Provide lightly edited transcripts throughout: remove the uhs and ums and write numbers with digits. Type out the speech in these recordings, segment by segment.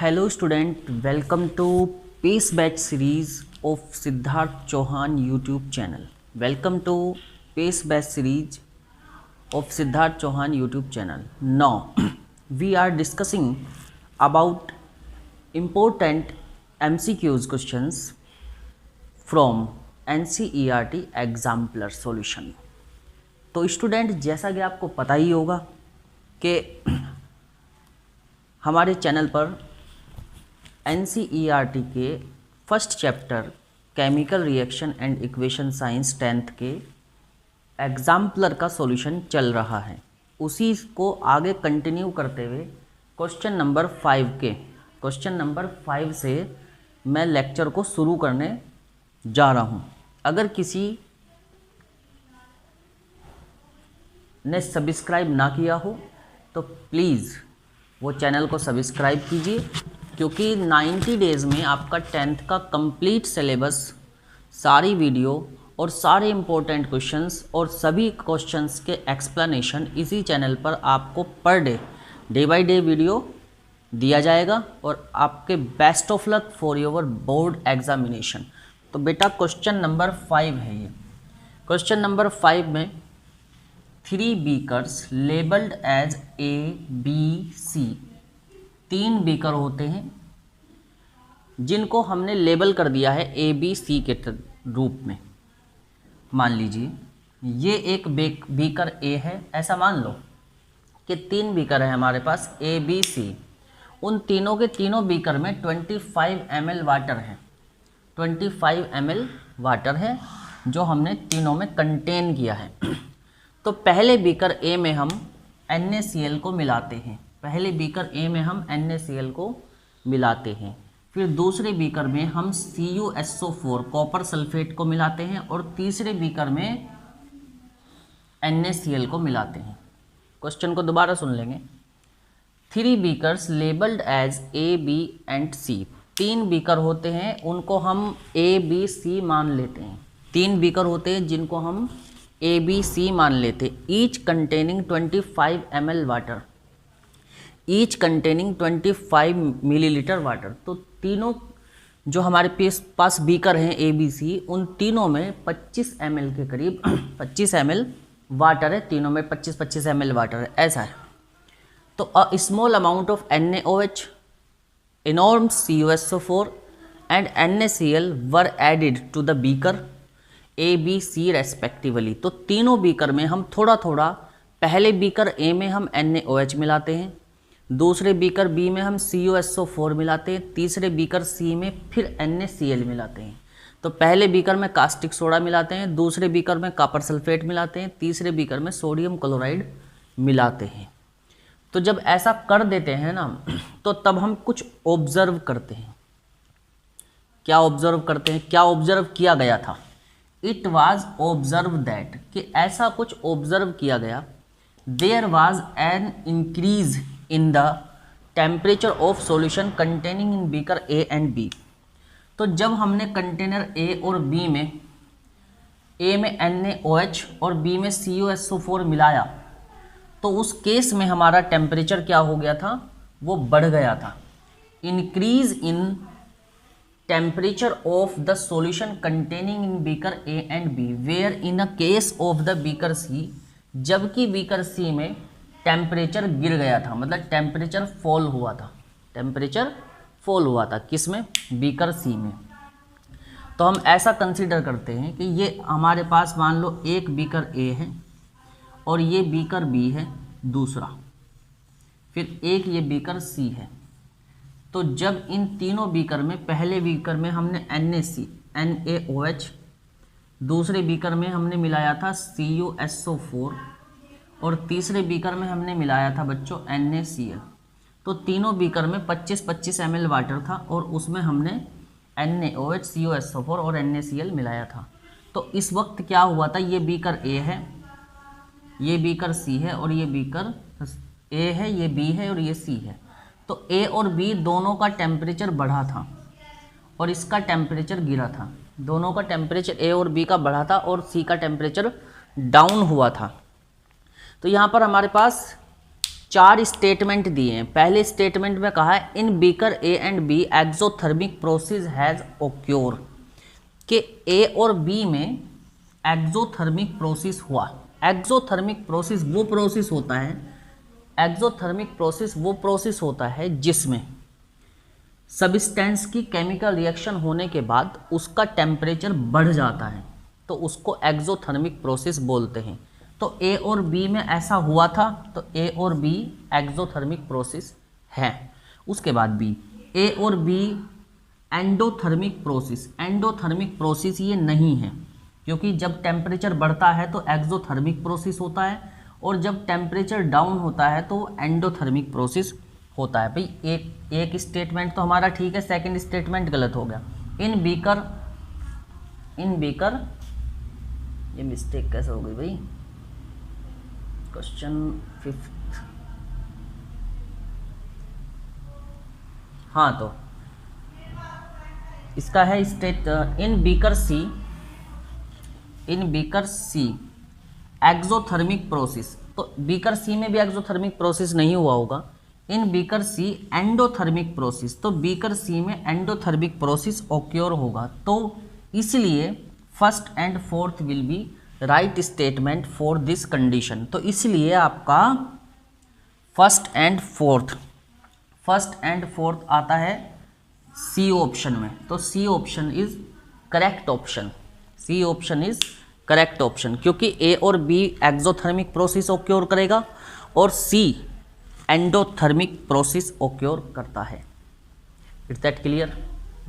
Hello student, welcome to Pace Batch series of Siddharth Chauhan YouTube channel. Welcome to Pace Batch series of Siddharth Chauhan YouTube channel. Now we are discussing about important MCQs questions from NCERT exemplar solution. तो student जैसा कि आपको पता ही होगा कि हमारे channel पर NCERT के first chapter chemical reaction and equation science 10th के एग्जाम्पलर का सॉल्यूशन चल रहा है। उसी को आगे कंटिन्यू करते हुए क्वेश्चन नंबर 5 से मैं लेक्चर को शुरू करने जा रहा हूं। अगर किसी ने सब्सक्राइब ना किया हो तो प्लीज़ वो चैनल को सब्सक्राइब कीजिए, क्योंकि 90 डेज़ में आपका 10th का कंप्लीट सिलेबस, सारी वीडियो और सारे इम्पोर्टेंट क्वेश्चंस और सभी क्वेश्चंस के एक्सप्लेनेशन इसी चैनल पर आपको per day by day video दिया जाएगा। और आपके best of luck for your board examination. तो बेटा क्वेश्चन नंबर 5 है ये। क्वेश्चन नंबर 5 में 3 beakers labelled as ABC, 3 beaker होते हैं जिनको हमने लेबल कर दिया है ABC के रूप में। मान लीजिए ये एक बीकर A है, ऐसा मान लो कि 3 बीकर है हमारे पास ABC। उन तीनों के तीनों बीकर में 25 ml वाटर है, 25 ml वाटर है जो हमने तीनों में कंटेन किया है। तो पहले बीकर A में हम NaCl को मिलाते हैं, फिर दूसरे बीकर में हम CuSO4 कॉपर सल्फेट को मिलाते हैं और तीसरे बीकर में NaCl को मिलाते हैं। क्वेश्चन को दोबारा सुन लेंगे। 3 beakers labelled as A, B and C, 3 beaker होते हैं, उनको हम A, B, C मान लेते हैं। 3 बीकर होते हैं जिनको हम A, B, C मान लेते, each containing 25 ml water, each containing 25 millilitre water. तो तीनों जो हमारे पास बीकर हैं ABC, उन तीनों में 25 ml के करीब 25 ml वाटर है, तीनों में 25 ml वाटर है, ऐसा है। तो a small amount of NaOH, enormous CuSO4 and NaCl were added to the beaker ABC respectively. तो तीनों बीकर में हम थोड़ा थोड़ा, पहले बीकर A में हम NaOH मिलाते हैं, दूसरे बीकर B में हम CuSO4 मिलाते हैं, तीसरे बीकर C में फिर NaCl मिलाते हैं। तो पहले बीकर में कास्टिक सोडा मिलाते हैं, दूसरे बीकर में कॉपर सल्फेट मिलाते हैं, तीसरे बीकर में सोडियम क्लोराइड मिलाते हैं। तो जब ऐसा कर देते हैं ना, तो तब हम कुछ ऑब्जर्व करते हैं। क्या ऑब्जर्व करते हैं? क्या ऑब्जर्व किया गया था? इट वॉज ऑब्जर्व दैट, कि ऐसा कुछ ऑब्जर्व किया गया, there was an increase in the temperature of solution containing in beaker A and B। तो जब हमने कंटेनर A और B में, A में NaOH और B में CuSO4 मिलाया, तो उस केस में हमारा टेम्परेचर क्या हो गया था? वो बढ़ गया था। Increase in temperature of the solution containing in beaker A and B, where in a case of the beaker C, जबकि बीकर C में टेम्परेचर गिर गया था, मतलब टेम्परेचर फॉल हुआ था। किस में? बीकर C में। तो हम ऐसा कंसीडर करते हैं कि ये हमारे पास मान लो एक बीकर A है और ये बीकर B है दूसरा, फिर एक ये बीकर C है। तो जब इन तीनों बीकर में, पहले बीकर में हमने NaOH, दूसरे बीकर में हमने मिलाया था CuSO4 और तीसरे बीकर में हमने मिलाया था बच्चों NaCl। तो तीनों बीकर में 25 ml वाटर था और उसमें हमने NaOH, CuSO4 और NaCl मिलाया था। तो इस वक्त क्या हुआ था? ये बीकर A है, ये बीकर C है और ये बीकर A है, ये B है और ये C है। तो A और B दोनों का टेम्परेचर बढ़ा था और इसका टेम्परेचर गिरा था। दोनों का टेम्परेचर A और B का बढ़ा था और C का टेम्परेचर डाउन हुआ था। तो यहाँ पर हमारे पास 4 स्टेटमेंट दिए हैं। पहले स्टेटमेंट में कहा है in beaker A and B exothermic process has occur, कि ए और बी में एक्सोथर्मिक प्रोसेस हुआ। एक्सोथर्मिक प्रोसेस वो प्रोसेस होता है, एक्सोथर्मिक प्रोसेस वो प्रोसेस होता है जिसमें सब्सटेंस की केमिकल रिएक्शन होने के बाद उसका टेम्परेचर बढ़ जाता है, तो उसको एक्सोथर्मिक प्रोसेस बोलते हैं। तो ए और बी में ऐसा हुआ था, तो ए और बी एक्सोथर्मिक प्रोसेस है। उसके बाद बी, ए और B endothermic process, endothermic process ये नहीं है, क्योंकि जब टेम्परेचर बढ़ता है तो एक्सोथर्मिक प्रोसेस होता है, और जब टेम्परेचर डाउन होता है तो एंडोथर्मिक प्रोसेस होता है। भाई एक स्टेटमेंट तो हमारा ठीक है, सेकंड स्टेटमेंट गलत हो गया। इन बीकर ये मिस्टेक कैसे हो गई भाई? क्वेश्चन 5th, हाँ तो इसका है state in beaker C exothermic process, तो बीकर सी में भी एक्सोथर्मिक प्रोसेस नहीं हुआ होगा। In beaker C endothermic process, तो बीकर सी में एंडोथर्मिक प्रोसेस ओक्योर होगा, तो इसलिए first and fourth will be right statement for this condition. तो इसलिए आपका फर्स्ट एंड फोर्थ आता है सी ऑप्शन में, तो C option is correct option, C option is correct option, क्योंकि ए और बी एक्सोथर्मिक प्रोसेस ओक्योर करेगा और सी एंडोथर्मिक प्रोसेस ओक्योर करता है। Is that clear?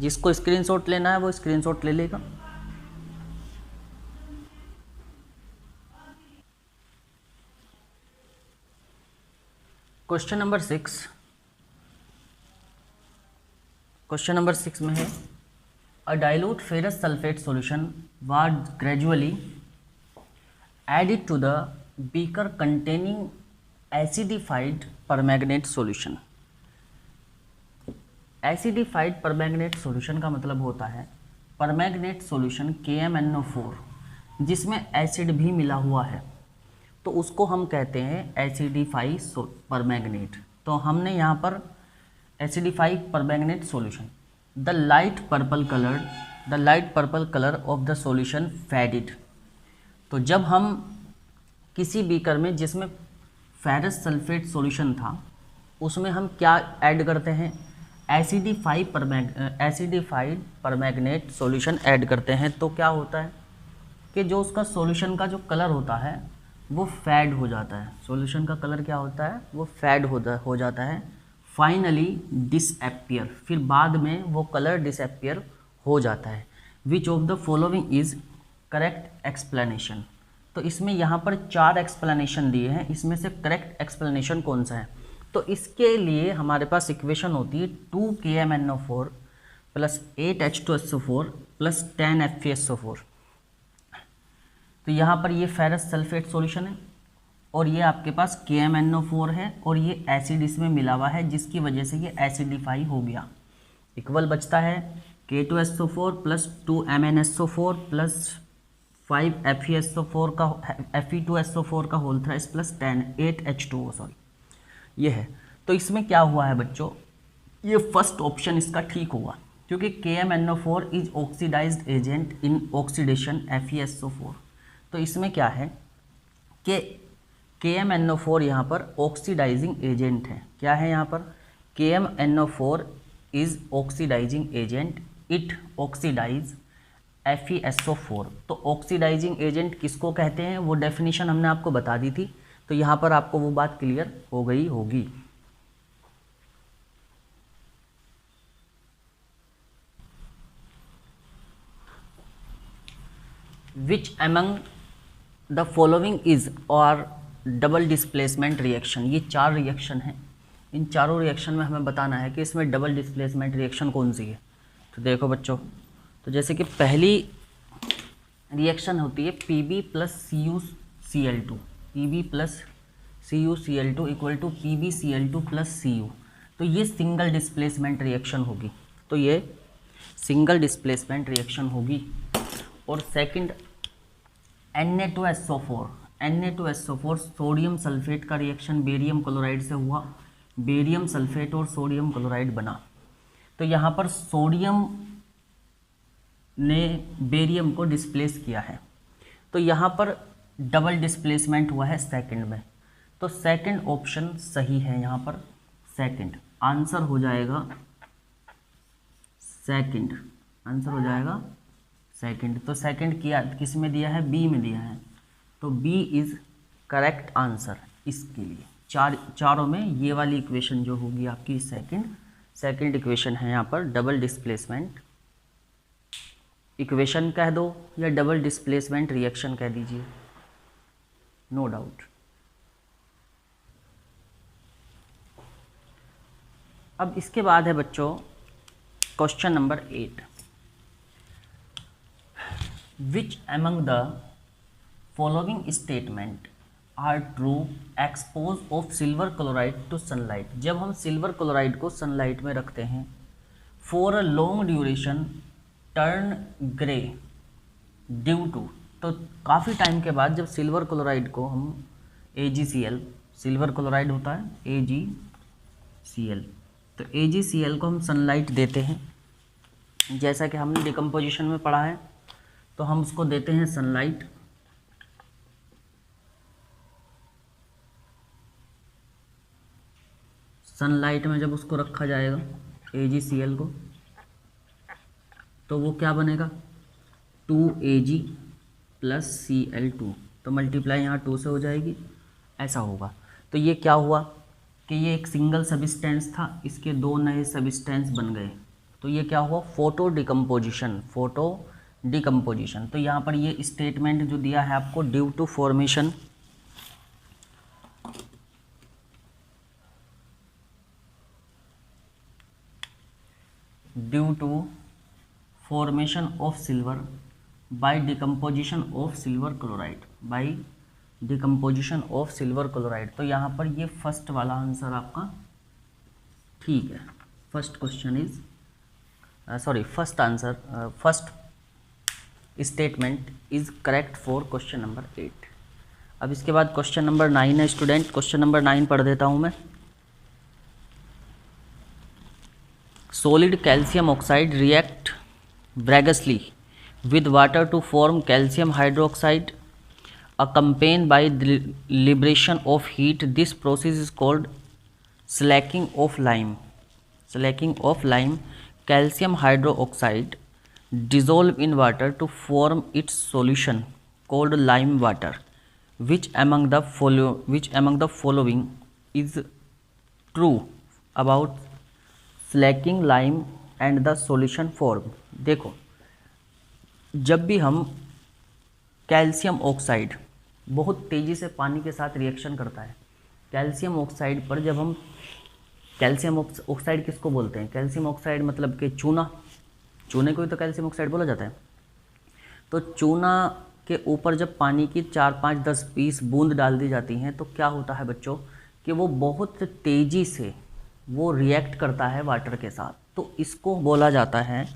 जिसको स्क्रीनशॉट लेना है वो स्क्रीनशॉट ले लेगा। क्वेश्चन नंबर 6 में है a dilute ferrous sulphate solution was gradually added to the beaker containing acidified permanganate solution. Acidified permanganate solution का मतलब होता है परमैंगनेट सॉल्यूशन KMnO4 जिसमें एसिड भी मिला हुआ है, तो उसको हम कहते हैं एसिडिफाइड परमैंगनेट। तो हमने यहाँ पर acidified permanganate solution, the light purple colour of the solution faded. तो जब हम किसी बीकर में जिसमें फेरस सल्फेट सॉल्यूशन था उसमें हम क्या ऐड करते हैं, एसिडिफाइड परमैंगनेट सॉल्यूशन ऐड करते हैं, तो क्या होता है कि जो उसका सॉल्यूशन का जो कलर होता है वो फेड हो जाता है। सॉल्यूशन का कलर क्या होता है, वो फेड हो जाता है, फाइनली डिसअपियर, फिर बाद में वो कलर डिसअपियर हो जाता है। Which of the following is correct explanation. तो इसमें यहाँ पर 4 एक्सप्लेनेशन दिए हैं, इसमें से करेक्ट एक्सप्लेनेशन कौन सा है? तो इसके लिए हमारे पास इक्वेशन होती है 2KMnO4 plus 8H2SO4 plus 10FeSO4। तो यहाँ पर ये फेरस सल्फेट सॉल्यूशन है और ये आपके पास KMnO4 है और ये एसिड इसमें मिला हुआ है जिसकी वजह से ये एसिडिफाई हो गया। इक्वल बचता है K2SO4 plus 2MnSO4 plus 5FeSO4 का Fe2SO4 का होल थ्राइस प्लस 8H2O ये है। तो इसमें क्या हुआ है बच्चों, ये फर्स्ट ऑप्शन इसका ठीक होगा क्योंकि KMnO4 is oxidised agent in oxidation FeSO4। तो इसमें क्या है कि KMnO4 यहाँ पर ऑक्सीडाइजिंग एजेंट है। क्या है यहाँ पर, KMnO4 is oxidising agent, it oxidise FeSO4। तो ऑक्सीडाइजिंग एजेंट किसको कहते हैं वो डेफिनेशन हमने आपको बता दी थी, तो यहाँ पर आपको वो बात क्लियर हो गई होगी। विच एमंग द फॉलोइंग इज और डबल डिस्प्लेसमेंट रिएक्शन। ये 4 रिएक्शन हैं, इन चारों रिएक्शन में हमें बताना है कि इसमें डबल डिस्प्लेसमेंट रिएक्शन कौन सी है। तो देखो बच्चों, तो जैसे कि पहली रिएक्शन होती है Pb plus CuCl2, Pb plus CuCl2 इक्वल टू PbCl2 प्लस Cu। तो ये सिंगल डिस्प्लेसमेंट रिएक्शन होगी, तो ये सिंगल डिस्प्लेसमेंट रिएक्शन होगी। और second Na2SO4, Na2SO4 sodium sulphate का रिएक्शन बेरियम क्लोराइड से हुआ, बेरियम सल्फेट और सोडियम क्लोराइड बना। तो यहाँ पर सोडियम ने बेरियम को डिस्प्लेस किया है, तो यहाँ पर डबल डिस्प्लेसमेंट हुआ है सेकंड में। तो सेकंड ऑप्शन सही है यहाँ पर, सेकंड आंसर हो जाएगा सेकंड, आंसर हो जाएगा सेकंड। तो सेकंड किया किस में दिया है, बी में दिया है, तो बी इज़ करेक्ट आंसर इसके लिए। चारों में ये वाली इक्वेशन जो होगी आपकी सेकंड इक्वेशन है यहाँ पर, डबल डिस्प्लेसमेंट इक्वेशन कह दो या डबल डिस्प्लेसमेंट रिएक्शन कह दीजिए, नो डाउट। अब इसके बाद है बच्चों question number 8, which among the following statement are true expose of silver chloride to sunlight. जब हम सिल्वर क्लोराइड को सनलाइट में रखते हैं for a long duration turn grey due to, तो काफ़ी टाइम के बाद जब सिल्वर क्लोराइड को हम AgCl, सिल्वर क्लोराइड होता है AgCl, तो AgCl को हम सनलाइट देते हैं, जैसा कि हमने डिकम्पोजिशन में पढ़ा है, तो हम उसको देते हैं सनलाइट। सनलाइट में जब उसको रखा जाएगा AgCl को, तो वो क्या बनेगा 2Ag + Cl2, तो मल्टीप्लाई यहाँ 2 से हो जाएगी, ऐसा होगा। तो ये क्या हुआ कि ये एक सिंगल सब्सटेंस था, इसके दो नए सब्सटेंस बन गए, तो ये क्या हुआ फोटो डिकम्पोजिशन। तो यहाँ पर ये स्टेटमेंट जो दिया है आपको, due to formation of silver by decomposition of silver chloride, तो यहाँ पर ये फर्स्ट वाला आंसर आपका ठीक है। First statement is correct for question number 8। अब इसके बाद क्वेश्चन नंबर 9 है स्टूडेंट, क्वेश्चन नंबर 9 पढ़ देता हूँ मैं। Solid calcium oxide react vigorously with water to form calcium hydroxide accompanied by the liberation of heat. This process is called slacking of lime. Calcium hydroxide dissolve in water to form its solution called lime water. Which among the following is true about Slaking lime and the solution form. देखो, जब भी हम calcium oxide बहुत तेज़ी से पानी के साथ रिएक्शन करता है, कैल्शियम ऑक्साइड पर जब हम कैल्शियम ऑक्साइड किसको बोलते हैं, कैल्शियम ऑक्साइड मतलब कि चूने को ही तो कैल्शियम ऑक्साइड बोला जाता है। तो चूना के ऊपर जब पानी की 4, 5, 10, 20 बूंद डाल दी जाती हैं, तो क्या होता है बच्चों कि वो बहुत तेज़ी से वो रिएक्ट करता है वाटर के साथ, तो इसको बोला जाता है,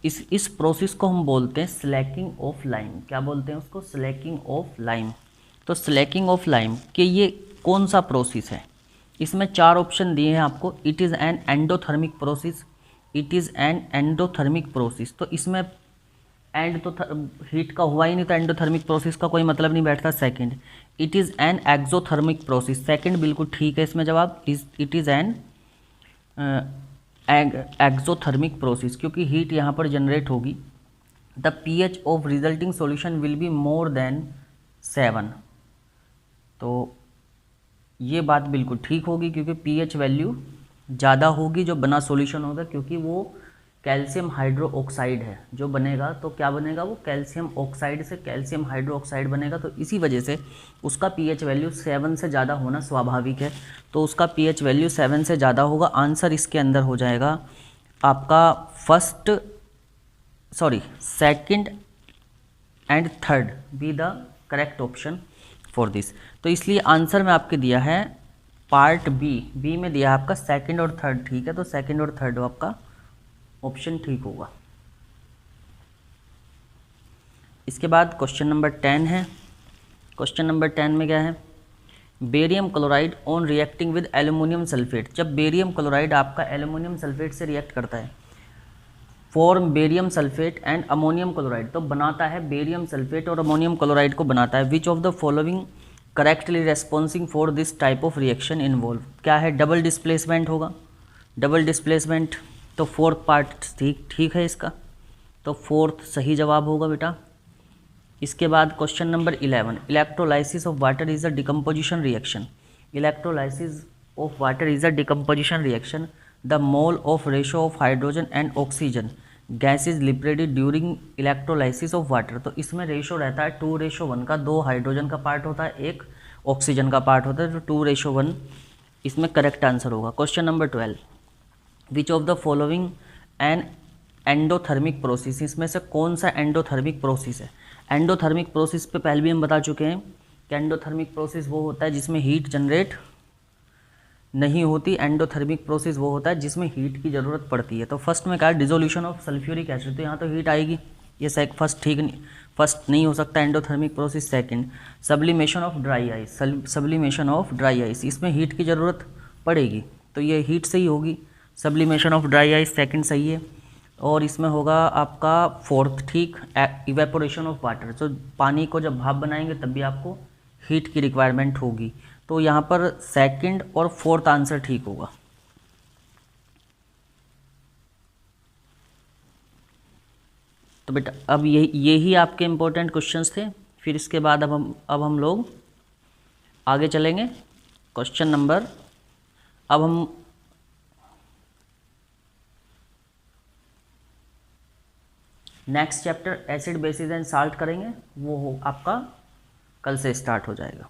इस प्रोसेस को हम बोलते हैं स्लैकिंग ऑफ लाइम। क्या बोलते हैं उसको, स्लैकिंग ऑफ लाइम। तो स्लैकिंग ऑफ लाइम कि ये कौन सा प्रोसेस है, इसमें 4 ऑप्शन दिए हैं आपको। It is an endothermic process, तो इसमें एंड तो हीट का हुआ ही नहीं, तो एंडोथर्मिक प्रोसेस का कोई मतलब नहीं बैठता। Second, it is an exothermic process, second बिल्कुल ठीक है इसमें जवाब। It is an exothermic process, क्योंकि हीट यहाँ पर जनरेट होगी। The pH of resulting solution will be more than 7, तो ये बात बिल्कुल ठीक होगी, क्योंकि pH वैल्यू ज़्यादा होगी जो बना सॉल्यूशन होगा, क्योंकि वो कैल्शियम हाइड्रो ऑक्साइड है जो बनेगा, तो क्या बनेगा वो कैल्शियम ऑक्साइड से कैल्शियम हाइड्रो ऑक्साइड बनेगा, तो इसी वजह से उसका pH वैल्यू 7 से ज़्यादा होना स्वाभाविक है। तो उसका pH वैल्यू 7 से ज़्यादा होगा। आंसर इसके अंदर हो जाएगा आपका second and third be the correct option for this. तो इसलिए आंसर में आपके दिया है पार्ट बी में दिया है आपका सेकंड और थर्ड, ठीक है। तो सेकंड और थर्ड आपका ऑप्शन ठीक होगा। इसके बाद क्वेश्चन नंबर 10 है। क्वेश्चन नंबर 10 में क्या है, barium chloride on reacting with aluminium sulphate. जब बेरियम क्लोराइड आपका एल्युमिनियम सल्फेट से रिएक्ट करता है, form barium sulphate and ammonium chloride, तो बनाता है बेरियम सल्फेट और अमोनियम क्लोराइड को बनाता है। Which of the following correctly responsing for this type of reaction involve, क्या है, डबल डिस्प्लेसमेंट होगा, डबल डिस्प्लेसमेंट, तो फोर्थ पार्ट ठीक है इसका, तो फोर्थ सही जवाब होगा बेटा। इसके बाद question number 11, electrolysis of water is a decomposition reaction. Electrolysis of water is a decomposition reaction, the mole of ratio of hydrogen and oxygen gas is liberated during electrolysis of water. तो इसमें ratio रहता है 2:1 का, 2 hydrogen का part होता है, 1 oxygen का part होता है, तो 2:1 इसमें करेक्ट आंसर होगा। Question number 12, which of the following an endothermic process, इसमें से कौन सा एंडोथर्मिक प्रोसेस है। एंडोथर्मिक प्रोसेस पे पहले भी हम बता चुके हैं कि एंडोथर्मिक प्रोसेस वो होता है जिसमें हीट जनरेट नहीं होती, एंडोथर्मिक प्रोसेस वो होता है जिसमें हीट की ज़रूरत पड़ती है। तो फर्स्ट में क्या है, डिसोल्यूशन ऑफ सल्फ्यूरिक एसिड, तो यहाँ तो हीट आएगी, ये फर्स्ट नहीं हो सकता endothermic process. Second, sublimation of dry ice, sublimation of dry ice, इसमें हीट की ज़रूरत पड़ेगी, तो ये हीट से ही होगी, sublimation of dry ice second सही है। और इसमें होगा आपका फोर्थ ठीक, इवेपोरेशन ऑफ वाटर, तो पानी को जब भाप बनाएंगे तब भी आपको हीट की रिक्वायरमेंट होगी, तो यहाँ पर सेकंड और फोर्थ आंसर ठीक होगा। तो बेटा अब यही आपके इम्पोर्टेंट क्वेश्चंस थे। फिर इसके बाद अब हम लोग आगे चलेंगे। क्वेश्चन नंबर, अब हम next chapter acid basis and salt करेंगे, वो आपका कल से स्टार्ट हो जाएगा।